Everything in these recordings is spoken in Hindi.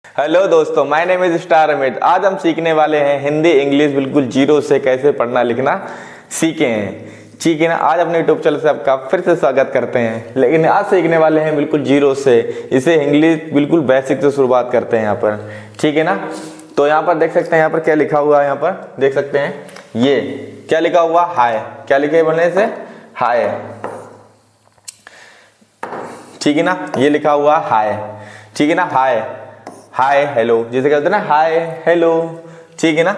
हेलो दोस्तों, my name is star Amit. आज हम सीखने वाले हैं हिंदी इंग्लिश बिल्कुल जीरो से कैसे पढ़ना लिखना सीखे हैं। ठीक है ना। आज अपने यूट्यूब चैनल से आपका फिर से स्वागत करते हैं। लेकिन आज सीखने वाले हैं बिल्कुल जीरो से, इसे इंग्लिश बिल्कुल बेसिक से शुरुआत करते हैं यहाँ पर। ठीक है ना। तो यहाँ पर देख सकते हैं, यहाँ पर क्या लिखा हुआ है, यहाँ पर देख सकते हैं ये क्या लिखा हुआ, हाय। क्या लिखे बनने से, हाय। ठीक है ना, ये लिखा हुआ हाय। ठीक है ना, हाय हाय हेलो, जिसे कहते हैं ना हाय हेलो। ठीक है ना,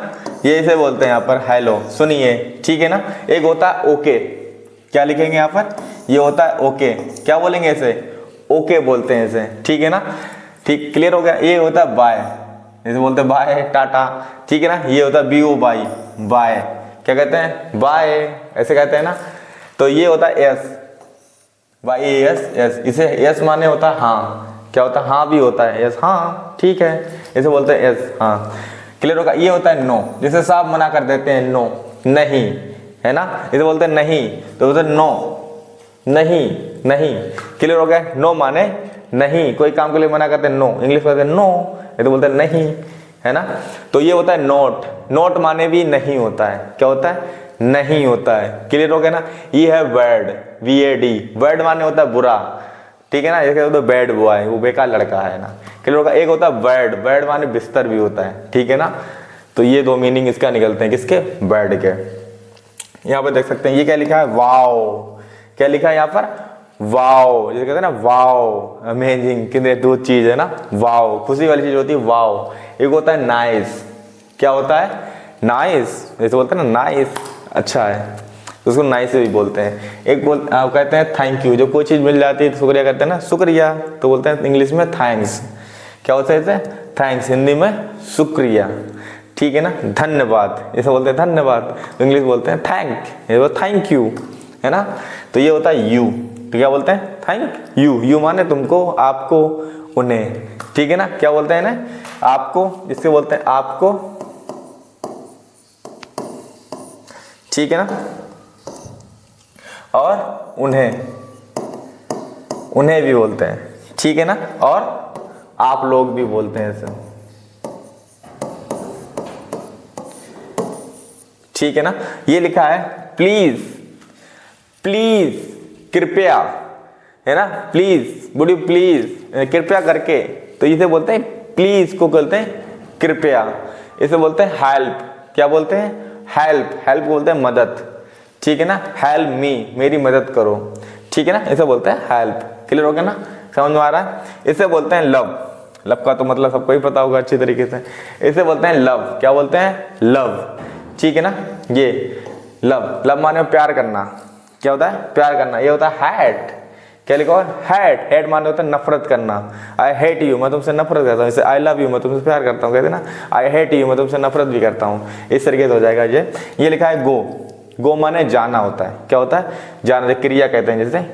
ये इसे बोलते हैं यहाँ पर हेलो। सुनिए, ठीक है ना। एक होता है ओके, क्या लिखेंगे यहाँ पर, ये होता है ओके। क्या बोलेंगे इसे, ओके बोलते हैं इसे। ठीक है ना, ठीक, क्लियर हो गया। ये होता है बाय, इसे बोलते हैं बाय, टाटा। ठीक है ना, ये होता है BO बाय, बाय। क्या कहते हैं, बाय, ऐसे कहते हैं ना। तो ये होता है यस, बाय यस, यस। इसे यस माने होता है हाँ। क्या होता है, हाँ भी होता है, यस हाँ, ठीक है, इसे बोलते हैं यस हाँ। क्लियर होगा। ये होता है नो, जिसे साफ मना कर देते हैं, नो, नहीं, है ना। इसे बोलते हैं नहीं, तो बोलते हैं नो, नहीं, नहीं। क्लियर हो गया। नो माने नहीं, कोई काम के लिए मना करते हैं नो, इंग्लिश में कहते हैं नो, ये तो बोलते हैं नहीं, है ना। तो ये होता है नोट, नोट माने भी नहीं होता है। क्या होता है, नहीं होता है। क्लियर हो गया ना। ये है वर्ड, VAD, वर्ड माने होता है बुरा। ठीक है ना, जैसे तो बैड बॉय, वो बेकार लड़का है ना। क्लियर होगा। एक होता है वर्ड, वर्ड माने बिस्तर भी होता है। ठीक है ना। तो ये दो मीनिंग इसका निकलते हैं, किसके, वर्ड के। यहाँ पर देख सकते हैं ये क्या लिखा है, वाओ। क्या लिखा है यहाँ पर, वाओ, जैसे कहते हैं ना वाओ, अमेजिंग, कितने दो चीज है ना, वाओ, खुशी वाली चीज होती है वाओ। एक होता है नाइस। क्या होता है, नाइस, जैसे बोलते हैं ना नाइस, अच्छा है, उसको नाइस भी बोलते हैं। एक कहते हैं थैंक यू, जो कोई चीज़ मिल जाती है तो शुक्रिया कहते हैं ना, शुक्रिया, तो बोलते हैं इंग्लिश में थैंक्स। क्या होता है इसे, थैंक्स, हिंदी में शुक्रिया। ठीक है ना। धन्यवाद, इसे बोलते हैं धन्यवाद, इंग्लिश बोलते हैं थैंक, ये थैंक यू, है ना। तो ये होता है यू, तो क्या बोलते हैं, थैंक यू। यू माने तुमको, आपको, उन्हें। ठीक है ना। क्या बोलते हैं इन्हें, आपको, जिससे बोलते हैं आपको। ठीक है ना। और उन्हें, उन्हें भी बोलते हैं। ठीक है ना। और आप लोग भी बोलते हैं इसे। ठीक है ना। ये लिखा है प्लीज, प्लीज, कृपया, है ना, प्लीज, वुड यू प्लीज, कृपया करके। तो इसे बोलते हैं प्लीज को बोलते हैं कृपया। इसे बोलते हैं हेल्प। क्या बोलते हैं, हेल्प, हेल्प बोलते हैं मदद। ठीक है ना। हेल्प मी, मेरी मदद करो। ठीक है ना, इसे बोलते हैं हेल्प। क्लियर हो गया ना, समझ में आ रहा है। इसे बोलते हैं लव, लव का तो मतलब सबको ही पता होगा अच्छी तरीके से। इसे बोलते हैं लव। क्या बोलते हैं, लव। ठीक है ना। ये लव, लव माने प्यार करना। क्या होता है, प्यार करना। ये होता है हैट। क्या लिखा है, हैट, हैट माने होता है नफरत करना। आई हेट यू, मैं तुमसे नफरत करता हूँ। जैसे आई लव यू, मैं तुमसे प्यार करता हूँ, कहते ना। आई हेट यू, मैं तुमसे नफरत भी करता हूँ। इस तरीके से हो जाएगा ये लिखा है गो, गो माने जाना होता है। क्या होता है, जाना, क्रिया कहते हैं जैसे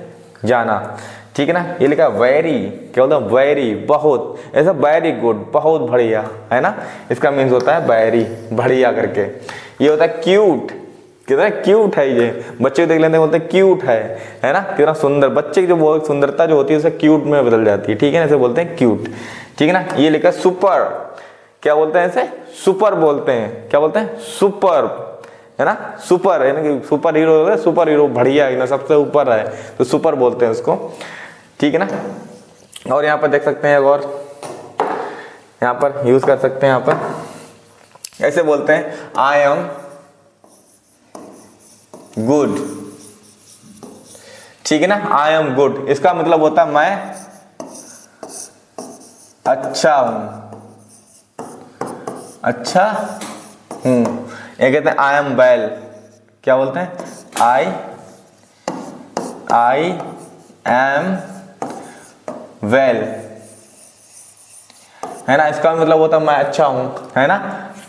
जाना। ठीक है ना। ये लिखा है वेरी, क्या होता है, वेरी, बहुत, ऐसा वेरी गुड, बहुत बढ़िया, है ना। इसका मीन्स होता है वेरी, बढ़िया करके। ये होता है क्यूट, कितना क्यूट है ये, बच्चे देख लेते हैं बोलते हैं क्यूट है ना, कितना सुंदर। बच्चे की जो वो सुंदरता जो होती है उसे क्यूट में बदल जाती है। ठीक है ना, इसे बोलते हैं क्यूट। ठीक है ना। ये लिखा है सुपर। क्या बोलते हैं इसे, सुपर बोलते हैं। क्या बोलते हैं, सुपर, है ना। सुपर है ना, कि सुपर हीरो है, सुपर हीरो बढ़िया है ना, सबसे ऊपर है, तो सुपर बोलते हैं उसको। ठीक है ना। और यहाँ पर देख सकते हैं, और यहाँ पर यूज कर सकते हैं, यहाँ पर ऐसे बोलते हैं आई एम गुड। ठीक है ना, आई एम गुड, इसका मतलब होता है मैं अच्छा हूं, अच्छा हूं। ये कहते हैं आई एम वेल। क्या बोलते हैं, आई एम वेल, है ना। इसका मतलब होता है मैं अच्छा हूं, है ना।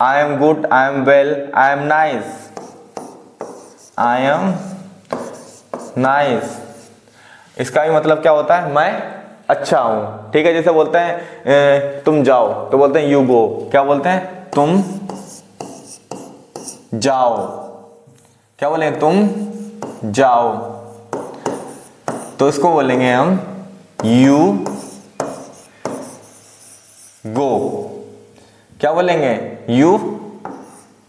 I am good, I am well, I am nice, I am nice. इसका भी मतलब क्या होता है, मैं अच्छा हूं। ठीक है। जैसे बोलते हैं तुम जाओ, तो बोलते हैं यू गो। क्या बोलते हैं, तुम जाओ। क्या बोले, तुम जाओ, तो इसको बोलेंगे हम यू गो, क्या बोलेंगे? You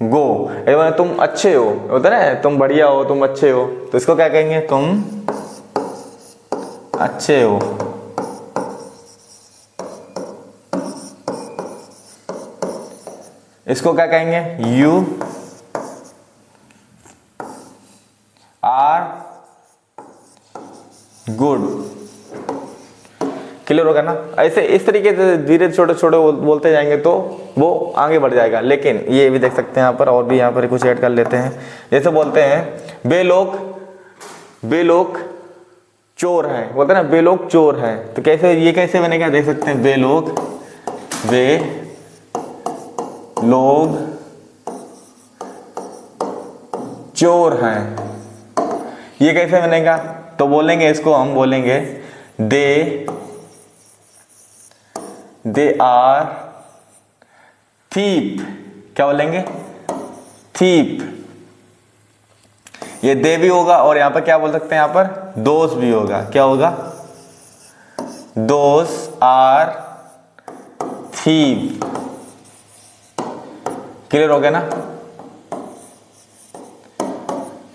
go. तुम अच्छे हो, होता है ना, तुम बढ़िया हो, तुम अच्छे हो, तो इसको क्या कहेंगे? तुम अच्छे हो। इसको क्या कहेंगे? You are good. क्लियर होगा ना? ऐसे इस तरीके से धीरे छोटे छोटे बोलते जाएंगे तो वो आगे बढ़ जाएगा। लेकिन ये भी देख सकते हैं यहाँ पर, और भी यहाँ पर कुछ ऐड कर लेते हैं। जैसे बोलते हैं वे लोग चोर हैं, बोलते हैं ना वे लोग चोर हैं, तो कैसे, ये कैसे बनेगा? देख सकते हैं वे लोग चोर हैं, ये कैसे बनेगा? तो बोलेंगे इसको, हम बोलेंगे दे आर थीप। क्या बोलेंगे? थीप। ये दे भी होगा, और यहां पर क्या बोल सकते हैं? यहां पर दोस्त भी होगा। क्या होगा? दोस्त आर थीप। क्लियर हो गया ना?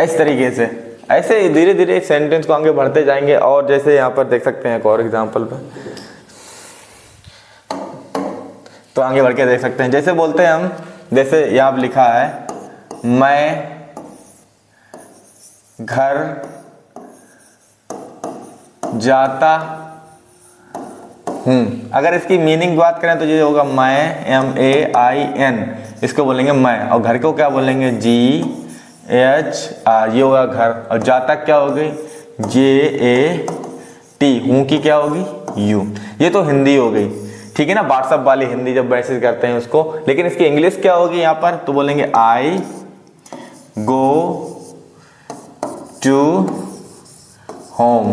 इस तरीके से ऐसे धीरे धीरे सेंटेंस को आगे बढ़ते जाएंगे। और जैसे यहाँ पर देख सकते हैं एक और एग्जांपल पे, तो आगे बढ़ के देख सकते हैं। जैसे बोलते हैं हम, जैसे यहाँ पर लिखा है मैं घर जाता हूं। अगर इसकी मीनिंग बात करें तो ये होगा मैं, MAIN, इसको बोलेंगे मैं। और घर को क्या बोलेंगे? GHR, ये होगा घर। और जाता क्या हो गई? JAT। हूं की क्या होगी? यू। ये तो हिंदी हो गई, ठीक है ना, व्हाट्सएप वाली हिंदी, जब मैसेज करते हैं उसको। लेकिन इसकी इंग्लिश क्या होगी यहाँ पर? तो बोलेंगे आई गो टू होम।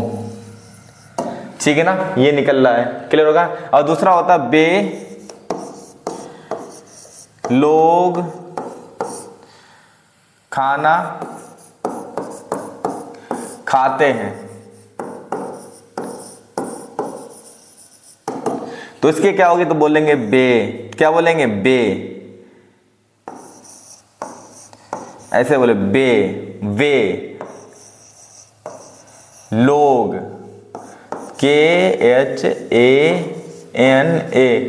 ठीक है ना, ये निकल रहा है। क्लियर होगा? और दूसरा होता है वे लोग खाना खाते हैं। तो इसके क्या होगी? तो बोलेंगे बे। क्या बोलेंगे? बे। ऐसे बोले बे, वे लोग, KHANA,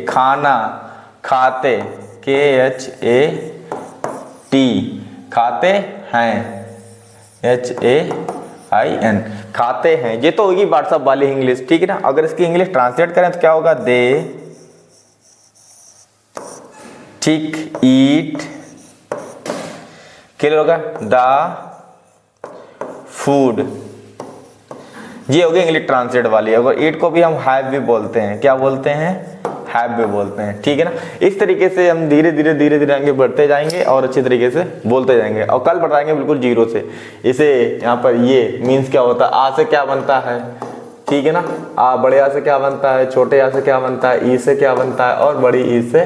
खाना, खाते, KHAT, खाते हैं, HAIN, खाते हैं। ये तो होगी व्हाट्सएप वाली इंग्लिश, ठीक है ना। अगर इसकी इंग्लिश ट्रांसलेट करें तो क्या होगा? दे ठीक ईट। क्या होगा? The food. ये हो गई इंग्लिश ट्रांसलेट वाली। अगर ईट को भी हम हैव भी बोलते हैं। क्या बोलते हैं? हैव भी बोलते हैं, ठीक है ना। इस तरीके से हम धीरे धीरे आगे बढ़ते जाएंगे और अच्छी तरीके से बोलते जाएंगे। और कल बढ़ाएंगे बिल्कुल जीरो से। इसे यहाँ पर ये मीन्स क्या होता है? आ से क्या बनता है, ठीक है ना। आ बड़े आ से क्या बनता है, छोटे आ से क्या बनता है, ई से क्या बनता है, और बड़ी ई से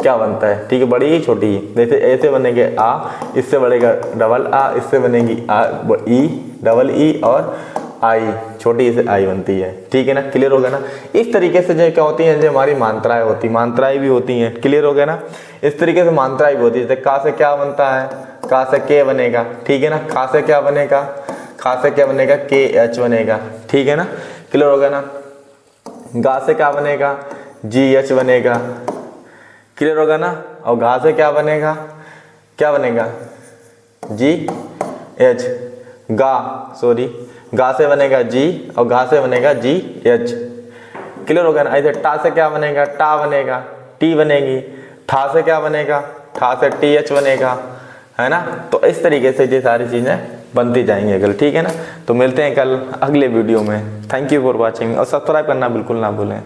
क्या बनता है, ठीक है। बड़ी ई छोटी ई, जैसे ऐसे बनेंगे आ, इससे बढ़ेगा डबल आ, इससे बनेगी आ ई डबल ई, और आई छोटी से आई बनती है, ठीक है ना। क्लियर हो गया ना। इस तरीके से जो क्या होती है, जो हमारी मात्राएं होती, मात्राएं भी होती हैं। क्लियर हो गया ना। इस तरीके से मात्राएं भी होती है। जैसे का से क्या बनता है? का से के बनेगा, ठीक है ना। खा से क्या बनेगा? खा से क्या बनेगा? KH बनेगा, ठीक है ना। क्लियर हो गया ना। गा से क्या बनेगा? GH बनेगा। क्लियर होगा ना। और घा से क्या बनेगा? क्या बनेगा? GH। गा, सॉरी, गा से बनेगा G, और घा से बनेगा GH। क्लियर होगा ना। ऐसे टा से क्या बनेगा? टा बनेगा, टी बनेगी। ठा से क्या बनेगा? ठा से TH बनेगा, है ना। तो इस तरीके से ये सारी चीजें बनती जाएंगी कल, ठीक है ना। तो मिलते हैं कल अगले वीडियो में। थैंक यू फॉर वॉचिंग, और सब्सक्राइब करना बिल्कुल ना भूलें।